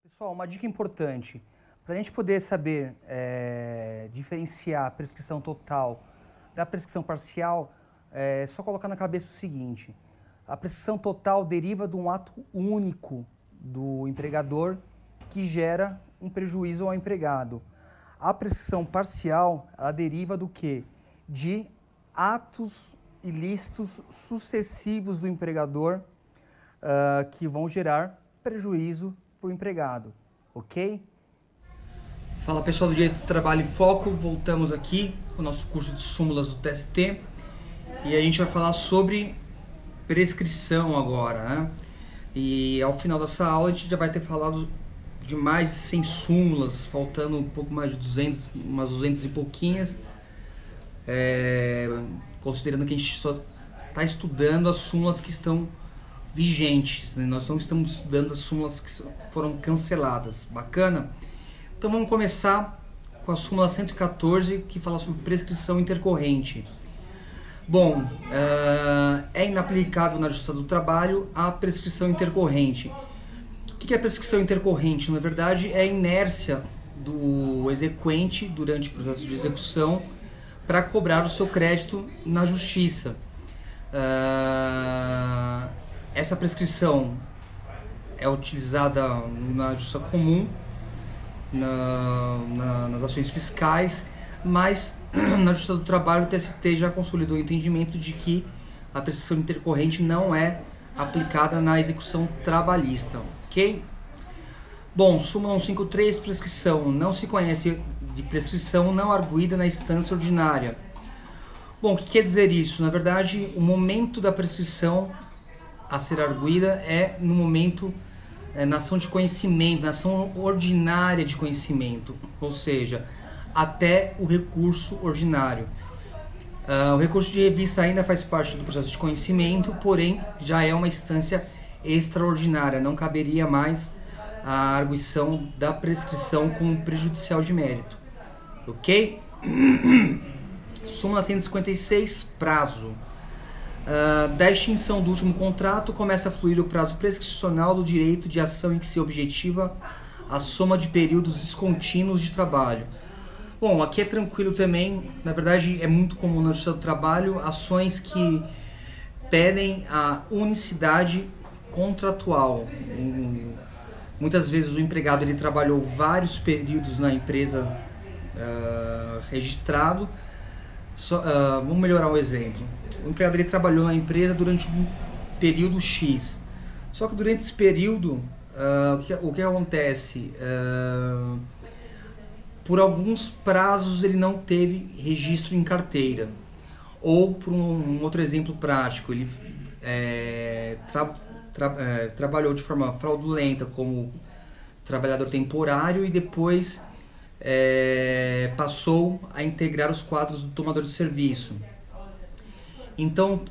Pessoal, uma dica importante. Para a gente poder saber diferenciar a prescrição total da prescrição parcial, é só colocar na cabeça o seguinte: a prescrição total deriva de um ato único do empregador que gera um prejuízo ao empregado. A prescrição parcial, ela deriva do quê? De atos ilícitos sucessivos do empregador que vão gerar prejuízo para o empregado, ok? Fala pessoal do Direito do Trabalho em Foco, voltamos aqui com o nosso curso de súmulas do TST e a gente vai falar sobre prescrição agora, né? E ao final dessa aula a gente já vai ter falado de mais de 100 súmulas, faltando um pouco mais de 200, umas 200 e pouquinhas, considerando que a gente só está estudando as súmulas que estão vigentes, né? Nós não estamos estudando as súmulas que foram canceladas. Bacana? Então vamos começar com a súmula 114, que fala sobre prescrição intercorrente. Bom, é inaplicável na Justiça do Trabalho a prescrição intercorrente. O que é prescrição intercorrente? Na verdade, é a inércia do exequente durante o processo de execução para cobrar o seu crédito na Justiça. Essa prescrição é utilizada na Justiça Comum, nas ações fiscais, mas na Justiça do Trabalho o TST já consolidou o entendimento de que a prescrição intercorrente não é aplicada na execução trabalhista, ok? Bom, súmula 153, prescrição. Não se conhece de prescrição não arguida na instância ordinária. Bom, o que quer dizer isso? Na verdade, o momento da prescrição a ser arguida é no momento, na ação de conhecimento, na ação ordinária de conhecimento, ou seja, até o recurso ordinário. O recurso de revista ainda faz parte do processo de conhecimento, porém já é uma instância extraordinária, não caberia mais a arguição da prescrição como prejudicial de mérito, ok? Súmula 156, prazo. Da extinção do último contrato, começa a fluir o prazo prescricional do direito de ação em que se objetiva a soma de períodos descontínuos de trabalho. Bom, aqui é tranquilo também, na verdade é muito comum na Justiça do Trabalho ações que pedem a unicidade contratual. Muitas vezes o empregado ele trabalhou vários períodos na empresa registrado. Vamos melhorar o exemplo. O empregado ele trabalhou na empresa durante um período X. Só que durante esse período, o que acontece? Por alguns prazos ele não teve registro em carteira. Ou por um outro exemplo prático, ele trabalhou de forma fraudulenta como trabalhador temporário e depois passou a integrar os quadros do tomador de serviço. Então,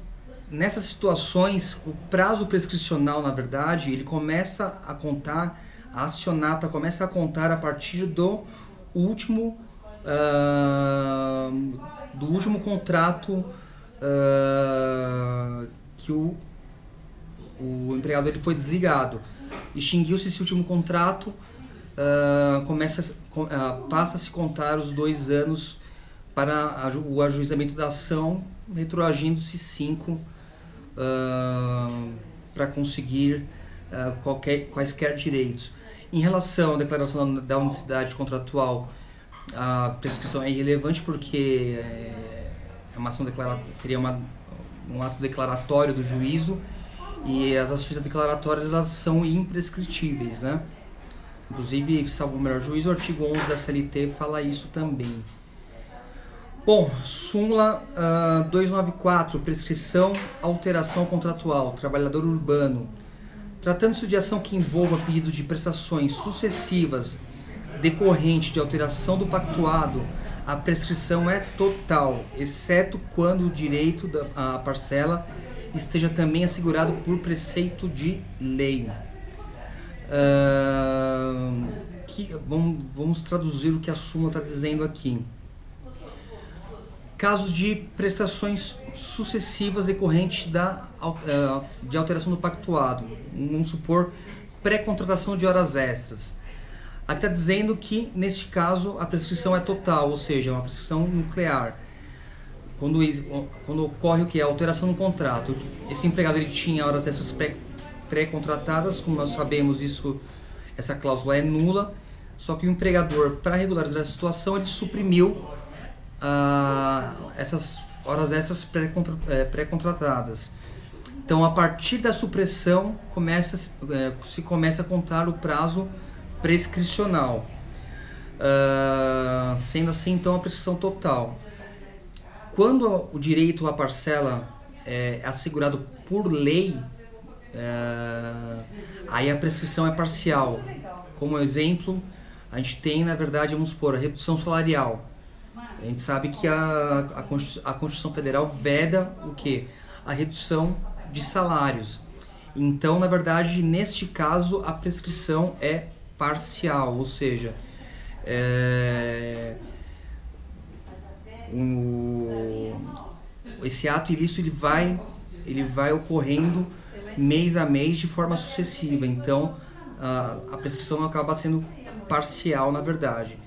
nessas situações, o prazo prescricional, na verdade, ele começa a contar, a acionata começa a contar a partir do último contrato que o empregado ele foi desligado. Extinguiu-se esse último contrato, passa a se contar os 2 anos para o ajuizamento da ação, retroagindo-se 5 para conseguir quaisquer direitos. Em relação à declaração da unicidade contratual, a prescrição é irrelevante porque seria um ato declaratório do juízo e as ações declaratórias elas são imprescritíveis, né? Inclusive, salvo o melhor juízo, o artigo 11 da CLT fala isso também. Bom, súmula 294, prescrição, alteração contratual, trabalhador urbano. Tratando-se de ação que envolva pedido de prestações sucessivas decorrente de alteração do pactuado, a prescrição é total, exceto quando o direito da parcela esteja também assegurado por preceito de lei. Vamos traduzir o que a súmula está dizendo aqui. Casos de prestações sucessivas decorrentes de alteração do pactuado. Vamos supor pré-contratação de horas extras. Aqui está dizendo que, neste caso, a prescrição é total, ou seja, é uma prescrição nuclear. Quando ocorre o que? A alteração no contrato. Esse empregado ele tinha horas extras pré-contratadas, como nós sabemos, essa cláusula é nula, só que o empregador, para regularizar a situação, ele suprimiu essas horas extras pré-contratadas. Então, a partir da supressão, se começa a contar o prazo prescricional, sendo assim, então, a prescrição total. Quando o direito à parcela é assegurado por lei, aí a prescrição é parcial. Como exemplo, a gente tem, na verdade, vamos supor, a redução salarial. A gente sabe que a Constituição Federal veda o quê? A redução de salários. Então, na verdade, neste caso, a prescrição é parcial, ou seja, esse ato ilícito ele vai ocorrendo mês a mês de forma sucessiva. Então, a prescrição acaba sendo parcial, na verdade.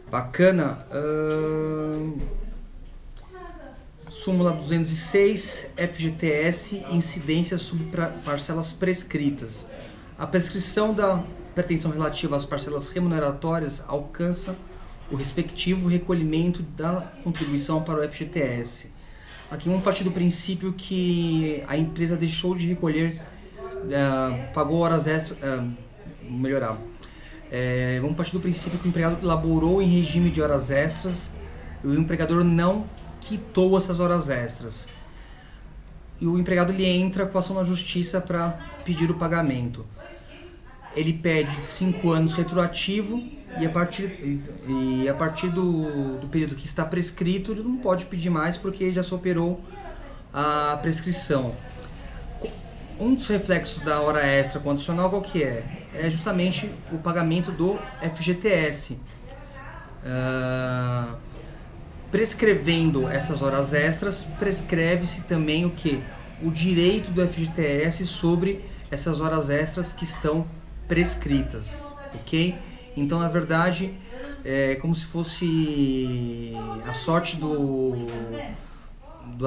Bacana. Súmula 206, FGTS, incidência sobre parcelas prescritas. A prescrição da pretensão relativa às parcelas remuneratórias alcança o respectivo recolhimento da contribuição para o FGTS. Aqui vamos partir do princípio que a empresa deixou de recolher, pagou horas extras, vamos partir do princípio que o empregado elaborou em regime de horas extras e o empregador não quitou essas horas extras. E o empregado ele entra com ação na justiça para pedir o pagamento. Ele pede 5 anos retroativo e a partir do período que está prescrito, ele não pode pedir mais porque já se operou a prescrição. Um dos reflexos da hora extra condicional qual que é? É justamente o pagamento do FGTS. Prescrevendo essas horas extras, prescreve-se também o que? O direito do FGTS sobre essas horas extras que estão prescritas, ok? Então, na verdade, é como se fosse a sorte do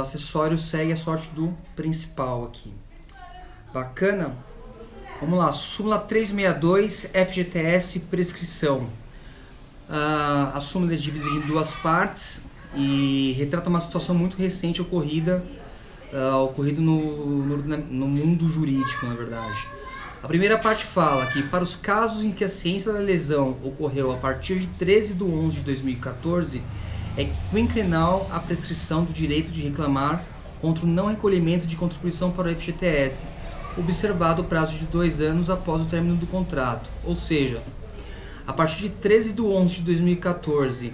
acessório segue a sorte do principal aqui. Bacana? Vamos lá, súmula 362, FGTS prescrição. A súmula é dividida em duas partes e retrata uma situação muito recente ocorrido no mundo jurídico, na verdade. A primeira parte fala que para os casos em que a ciência da lesão ocorreu a partir de 13/11/2014, é quinquenal a prescrição do direito de reclamar contra o não recolhimento de contribuição para o FGTS, observado o prazo de 2 anos após o término do contrato. Ou seja, a partir de 13/11/2014,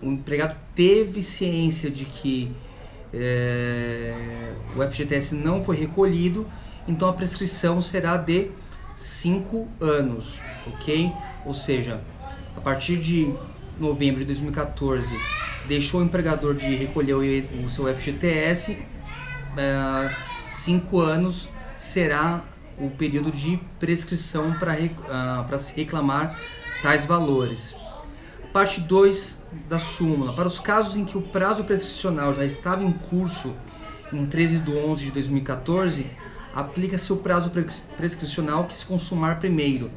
o empregado teve ciência de que o FGTS não foi recolhido, então a prescrição será de 5 anos, ok? Ou seja, a partir de novembro de 2014, deixou o empregador de recolher o seu FGTS, 5 anos será o período de prescrição para se reclamar tais valores. Parte 2 da súmula. Para os casos em que o prazo prescricional já estava em curso em 13/11/2014, aplica-se o prazo prescricional que se consumar primeiro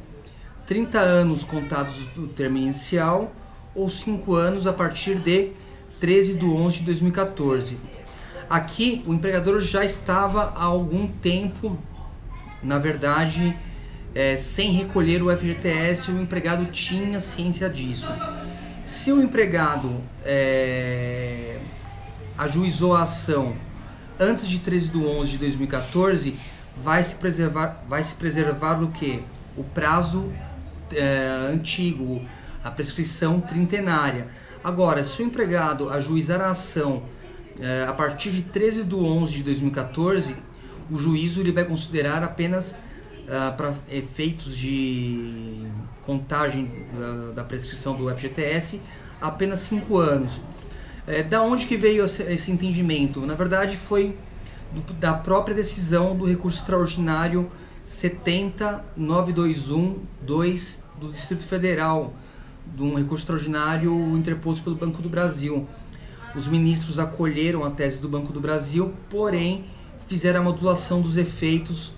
30 anos contados do termo inicial ou 5 anos a partir de 13/11/2014. Aqui o empregador já estava há algum tempo, na verdade, sem recolher o FGTS, o empregado tinha ciência disso. Se o empregado ajuizou a ação antes de 13/11/2014, vai se preservar o quê? O prazo antigo, a prescrição trintenária. Agora, se o empregado ajuizar a ação a partir de 13/11/2014, o juízo ele vai considerar apenas para efeitos de contagem da prescrição do FGTS apenas 5 anos. Da onde que veio esse entendimento? Na verdade foi da própria decisão do recurso extraordinário 70921-2 do Distrito Federal, de um recurso extraordinário interposto pelo Banco do Brasil. Os ministros acolheram a tese do Banco do Brasil, porém fizeram a modulação dos efeitos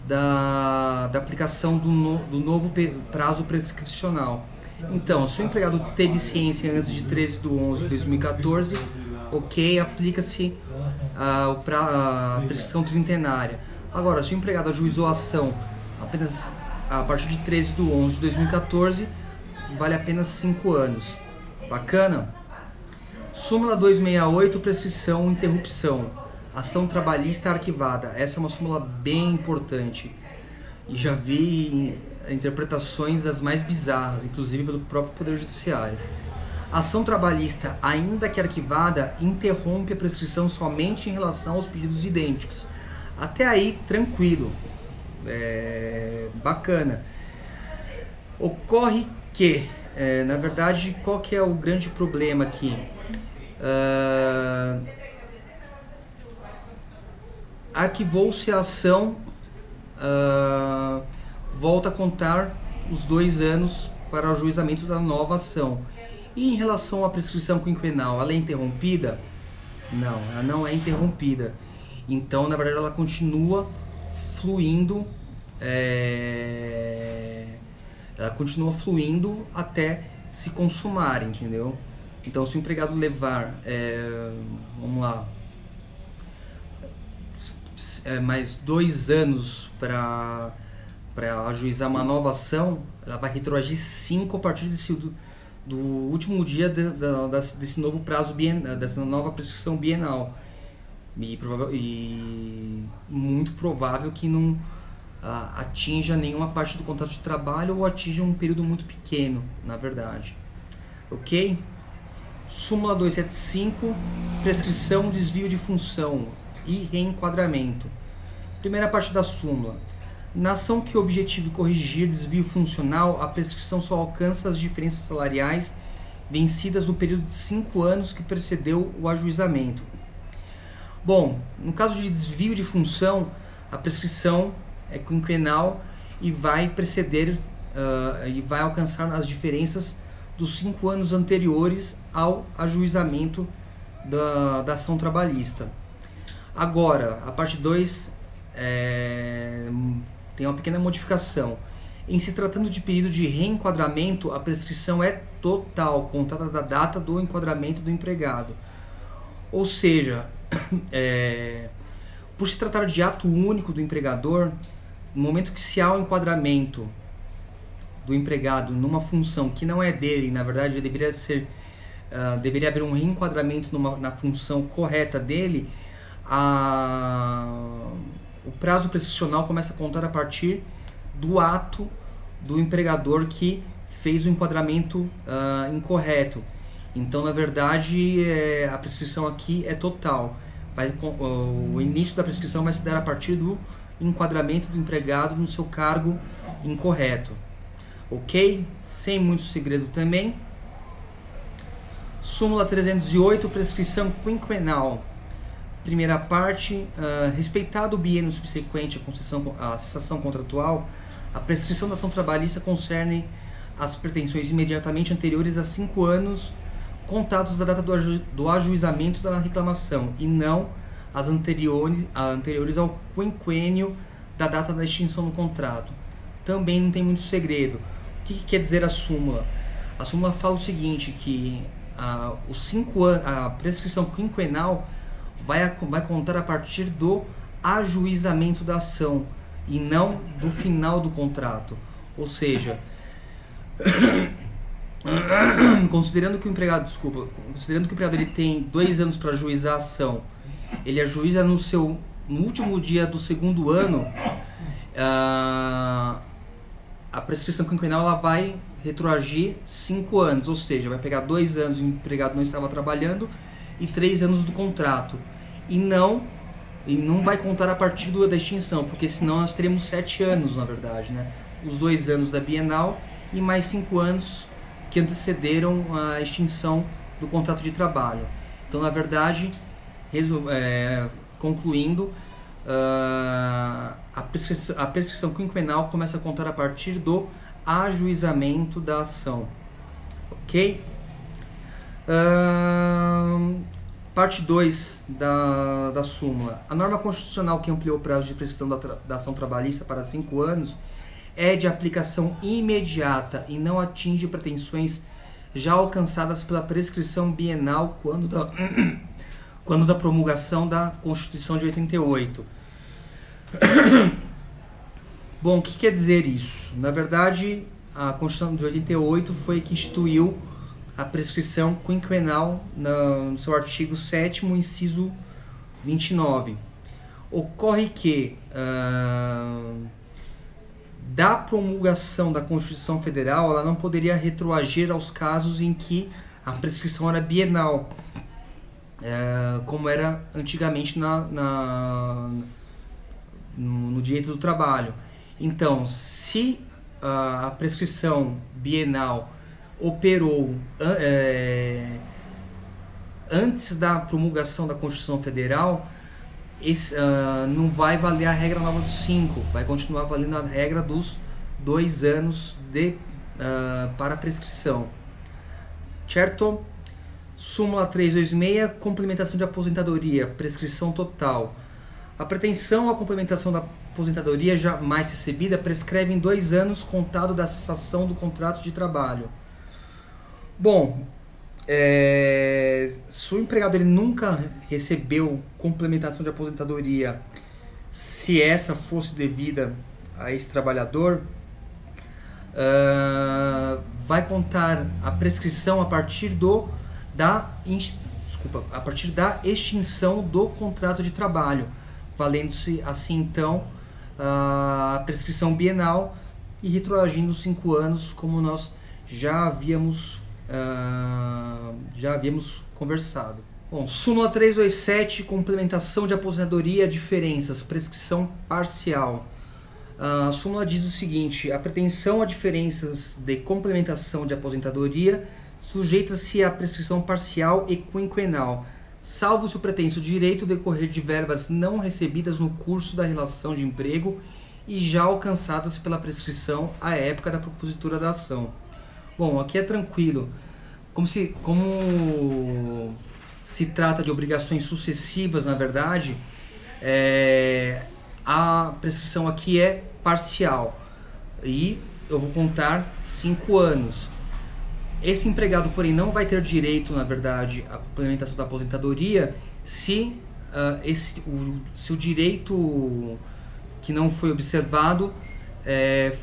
da aplicação do novo prazo prescricional. Então, se o empregado teve ciência antes de 13/11/2014, ok, aplica-se a prescrição trintenária. Agora, se o empregado ajuizou a ação apenas a partir de 13/11/2014, vale apenas 5 anos. Bacana? Súmula 268, prescrição e interrupção. Ação trabalhista arquivada. Essa é uma súmula bem importante. E já vi interpretações das mais bizarras, inclusive pelo próprio Poder Judiciário. Ação trabalhista, ainda que arquivada, interrompe a prescrição somente em relação aos pedidos idênticos. Até aí, tranquilo. Bacana. Ocorre que, na verdade, qual que é o grande problema aqui? Arquivou-se a ação, volta a contar os 2 anos para o ajuizamento da nova ação. E em relação à prescrição quinquenal, ela é interrompida? Não, ela não é interrompida. Então, na verdade, ela continua fluindo, até se consumar, entendeu? Então, se o empregado levar, vamos lá, mais 2 anos para ajuizar uma nova ação, ela vai retroagir 5 a partir do último dia desse novo prazo dessa nova prescrição bienal. E muito provável que não atinja nenhuma parte do contrato de trabalho ou atinja um período muito pequeno, na verdade. Ok? Súmula 275, prescrição, desvio de função e reenquadramento. Primeira parte da súmula. Na ação que objetive corrigir desvio funcional, a prescrição só alcança as diferenças salariais vencidas no período de 5 anos que precedeu o ajuizamento. Bom, no caso de desvio de função, a prescrição é quinquenal e vai preceder e vai alcançar as diferenças dos 5 anos anteriores ao ajuizamento da ação trabalhista. Agora, a parte 2 tem uma pequena modificação. Em se tratando de período de reenquadramento, a prescrição é total, contada da data do enquadramento do empregado. Ou seja, por se tratar de ato único do empregador, no momento que se há o enquadramento do empregado numa função que não é dele, na verdade deveria haver um reenquadramento na função correta dele, o prazo prescricional começa a contar a partir do ato do empregador que fez o enquadramento incorreto. Então, na verdade, a prescrição aqui é total. O início da prescrição vai se dar a partir do enquadramento do empregado no seu cargo incorreto. Ok? Sem muito segredo também. Súmula 308, prescrição quinquenal. Primeira parte, respeitado o biênio subsequente à cessação contratual, a prescrição da ação trabalhista concerne as pretensões imediatamente anteriores a 5 anos contados da data do ajuizamento da reclamação e não as anteriores ao quinquênio da data da extinção do contrato. Também não tem muito segredo. O que quer dizer a súmula? A súmula fala o seguinte, que a prescrição quinquenal vai contar a partir do ajuizamento da ação e não do final do contrato. Ou seja, considerando que o empregado ele tem 2 anos para ajuizar a ação, ele ajuiza no último dia do 2º ano, a prescrição quinquenal ela vai retroagir 5 anos, ou seja, vai pegar 2 anos o empregado não estava trabalhando e 3 anos do contrato, e não vai contar a partir da extinção, porque senão nós teremos 7 anos, na verdade, né? Os 2 anos da bienal e mais 5 anos que antecederam a extinção do contrato de trabalho. Então, na verdade, concluindo, a prescrição quinquenal começa a contar a partir do ajuizamento da ação. Ok? Parte 2 da súmula. A norma constitucional que ampliou o prazo de prescrição da ação trabalhista para 5 anos é de aplicação imediata e não atinge pretensões já alcançadas pela prescrição bienal quando da promulgação da Constituição de 88. Bom, o que quer dizer isso? Na verdade, a Constituição de 88 foi que instituiu a prescrição quinquenal no seu artigo 7º, inciso 29. Ocorre que, da promulgação da Constituição Federal, ela não poderia retroagir aos casos em que a prescrição era bienal, como era antigamente no direito do trabalho. Então, se a prescrição bienal operou antes da promulgação da Constituição Federal, não vai valer a regra nova dos 5, vai continuar valendo a regra dos 2 anos para a prescrição. Certo? Súmula 326, complementação de aposentadoria, prescrição total. A pretensão à complementação da aposentadoria jamais recebida prescreve em 2 anos contado da cessação do contrato de trabalho. Bom, se o empregado ele nunca recebeu complementação de aposentadoria, se essa fosse devida a esse trabalhador, vai contar a prescrição a partir da extinção do contrato de trabalho, valendo-se assim então a prescrição bienal e retroagindo 5 anos, como nós já havíamos conversado. Bom, súmula 327, complementação de aposentadoria, diferenças, prescrição parcial. A súmula diz o seguinte: a pretensão a diferenças de complementação de aposentadoria sujeita-se à prescrição parcial e quinquenal, salvo se o pretenso direito decorrer de verbas não recebidas no curso da relação de emprego e já alcançadas pela prescrição à época da propositura da ação. Bom, aqui é tranquilo. Como se trata de obrigações sucessivas, na verdade, a prescrição aqui é parcial. E eu vou contar 5 anos. Esse empregado, porém, não vai ter direito, na verdade, à complementação da aposentadoria se o direito que não foi observado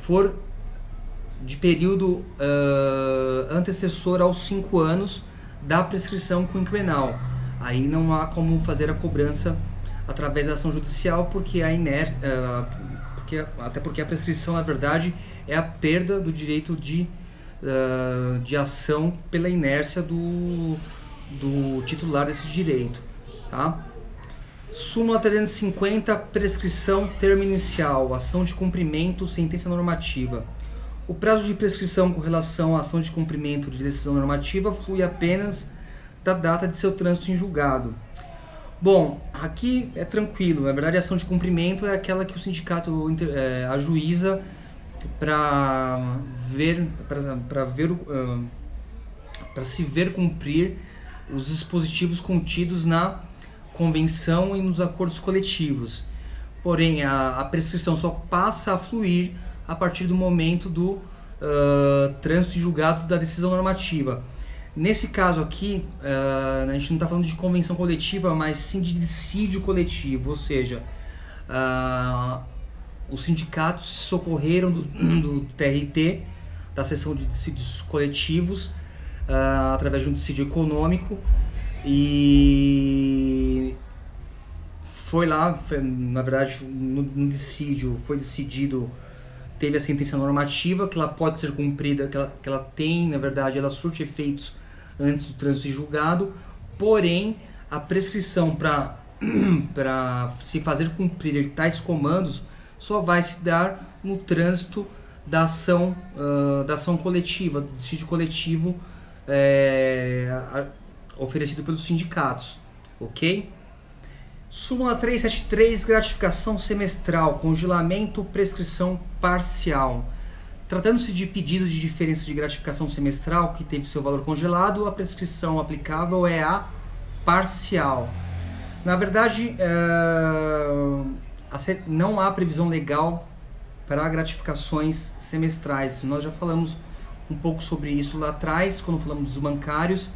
for de período antecessor aos 5 anos da prescrição quinquenal. Aí não há como fazer a cobrança através da ação judicial, porque até porque a prescrição, na verdade, é a perda do direito de ação pela inércia do titular desse direito. Tá? Súmula 350, prescrição termo inicial, ação de cumprimento, sentença normativa. O prazo de prescrição com relação à ação de cumprimento de decisão normativa flui apenas da data de seu trânsito em julgado. Bom, aqui é tranquilo. Na verdade, a ação de cumprimento é aquela que o sindicato ajuiza para se ver cumprir os dispositivos contidos na convenção e nos acordos coletivos. Porém, a prescrição só passa a fluir a partir do momento do trânsito em julgado da decisão normativa. Nesse caso aqui, a gente não está falando de convenção coletiva, mas sim de dissídio coletivo, ou seja, os sindicatos se socorreram do TRT, da seção de dissídios coletivos, através de um dissídio econômico, e foi lá, na verdade, no dissídio foi decidido, teve a sentença normativa, que ela pode ser cumprida, que ela tem, na verdade, ela surte efeitos antes do trânsito em julgado, porém, a prescrição para se fazer cumprir tais comandos só vai se dar no trânsito da ação coletiva, do dissídio coletivo oferecido pelos sindicatos, ok? Súmula 373, gratificação semestral, congelamento, prescrição parcial. Tratando-se de pedido de diferença de gratificação semestral que teve seu valor congelado, a prescrição aplicável é a parcial. Na verdade, não há previsão legal para gratificações semestrais. Nós já falamos um pouco sobre isso lá atrás, quando falamos dos bancários.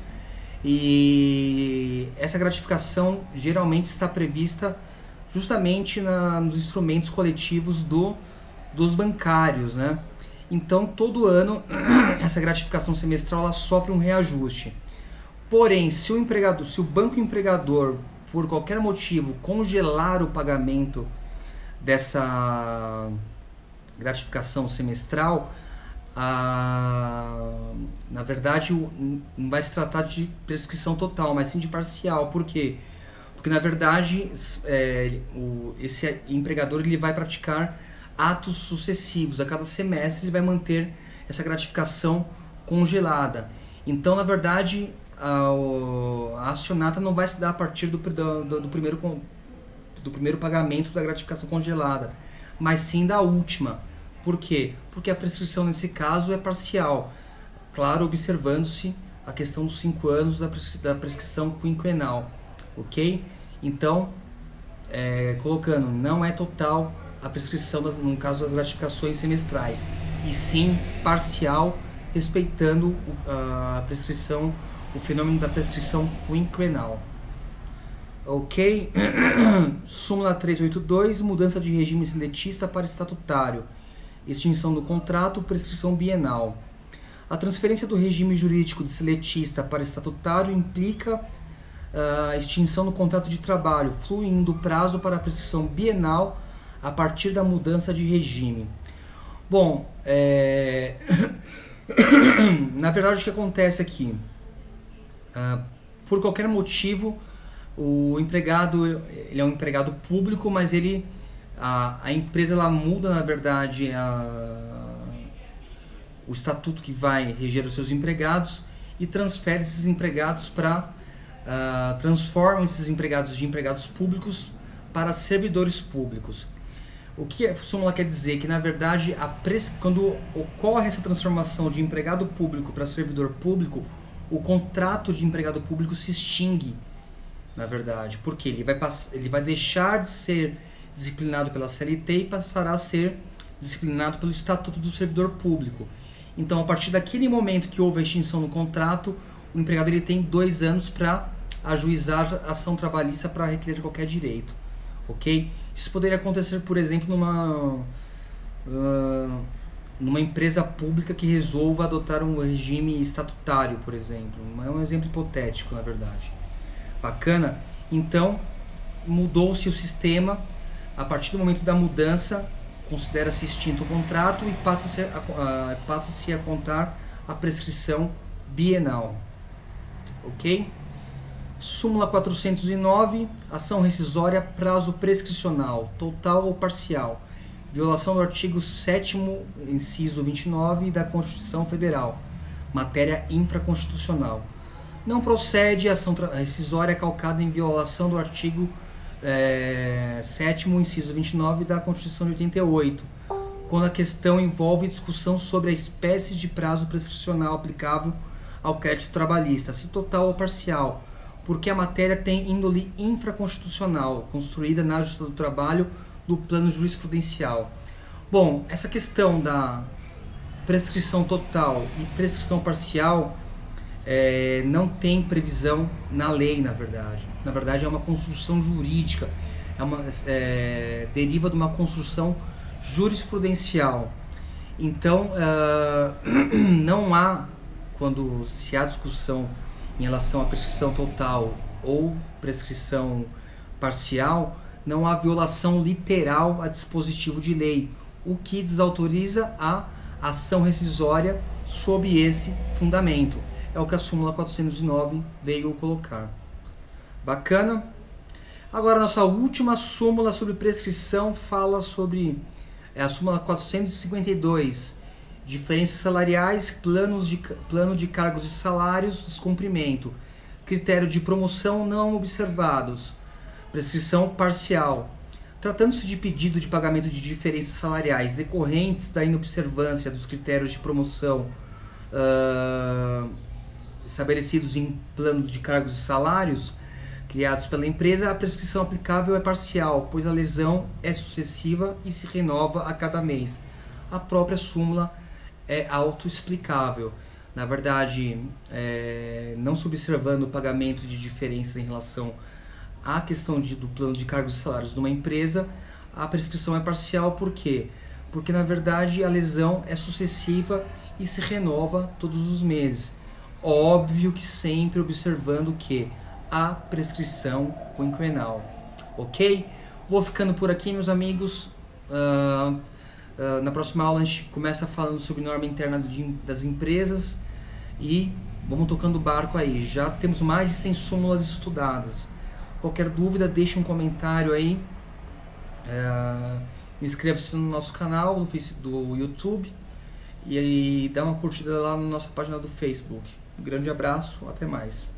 E essa gratificação geralmente está prevista justamente nos instrumentos coletivos dos bancários, né? Então, todo ano, essa gratificação semestral ela sofre um reajuste. Porém, se o banco empregador, por qualquer motivo, congelar o pagamento dessa gratificação semestral, na verdade não vai se tratar de prescrição total, mas sim de parcial. Por quê? Porque na verdade esse empregador ele vai praticar atos sucessivos. A cada semestre ele vai manter essa gratificação congelada. Então, na verdade, a acionata não vai se dar a partir do primeiro pagamento da gratificação congelada, mas sim da última. Por quê? Porque a prescrição nesse caso é parcial. Claro, observando-se a questão dos 5 anos da prescrição quinquenal. Ok? Então, colocando, não é total a prescrição no caso das gratificações semestrais, e sim parcial, respeitando a prescrição, o fenômeno da prescrição quinquenal. Ok? Súmula 382, mudança de regime seletista para estatutário. Extinção do contrato, prescrição bienal. A transferência do regime jurídico de seletista para estatutário implica a extinção do contrato de trabalho, fluindo o prazo para a prescrição bienal a partir da mudança de regime. Bom, na verdade o que acontece aqui? Por qualquer motivo, o empregado ele é um empregado público, mas a empresa ela muda, na verdade, o estatuto que vai reger os seus empregados e transfere esses empregados transforma esses empregados de empregados públicos para servidores públicos. O que a súmula quer dizer? Que, na verdade, quando ocorre essa transformação de empregado público para servidor público, o contrato de empregado público se extingue, na verdade, porque ele vai deixar de ser disciplinado pela CLT e passará a ser disciplinado pelo Estatuto do Servidor Público. Então, a partir daquele momento que houve a extinção do contrato, o empregado ele tem 2 anos para ajuizar a ação trabalhista para requerer qualquer direito. Ok? Isso poderia acontecer, por exemplo, numa empresa pública que resolva adotar um regime estatutário, por exemplo. É um exemplo hipotético, na verdade. Bacana? Então, mudou-se o sistema. A partir do momento da mudança, considera-se extinto o contrato e passa-se a contar a prescrição bienal. Ok? Súmula 409, ação rescisória, prazo prescricional, total ou parcial. Violação do artigo 7º, inciso 29 da Constituição Federal, matéria infraconstitucional. Não procede a ação rescisória calcada em violação do artigo 7º, inciso 29 da Constituição de 88, quando a questão envolve discussão sobre a espécie de prazo prescricional aplicável ao crédito trabalhista, se total ou parcial, porque a matéria tem índole infraconstitucional, construída na Justiça do Trabalho do plano jurisprudencial. Bom, essa questão da prescrição total e prescrição parcial não tem previsão na lei, na verdade. Na verdade, é uma construção jurídica, deriva de uma construção jurisprudencial. Então, não há, quando se há discussão em relação à prescrição total ou prescrição parcial, não há violação literal a dispositivo de lei, o que desautoriza a ação rescisória sob esse fundamento. É o que a súmula 409 veio colocar. Bacana? Agora, nossa última súmula sobre prescrição fala sobre a súmula 452, diferenças salariais, plano de cargos e salários, descumprimento, critério de promoção não observados, Prescrição parcial. Tratando-se de pedido de pagamento de diferenças salariais decorrentes da inobservância dos critérios de promoção estabelecidos em plano de cargos e salários criados pela empresa, a prescrição aplicável é parcial, pois a lesão é sucessiva e se renova a cada mês. A própria súmula é autoexplicável. Na verdade, não se observando o pagamento de diferenças em relação à questão do plano de cargos e salários de uma empresa, a prescrição é parcial. Por quê? Porque, na verdade, a lesão é sucessiva e se renova todos os meses. Óbvio que sempre observando que a prescrição quinquenal. Ok? Vou ficando por aqui, meus amigos. Na próxima aula a gente começa falando sobre norma interna das empresas e vamos tocando o barco aí. Já temos mais de 100 súmulas estudadas. Qualquer dúvida, deixe um comentário aí. Inscreva-se no nosso canal do YouTube e dá uma curtida lá na nossa página do Facebook. Um grande abraço, até mais.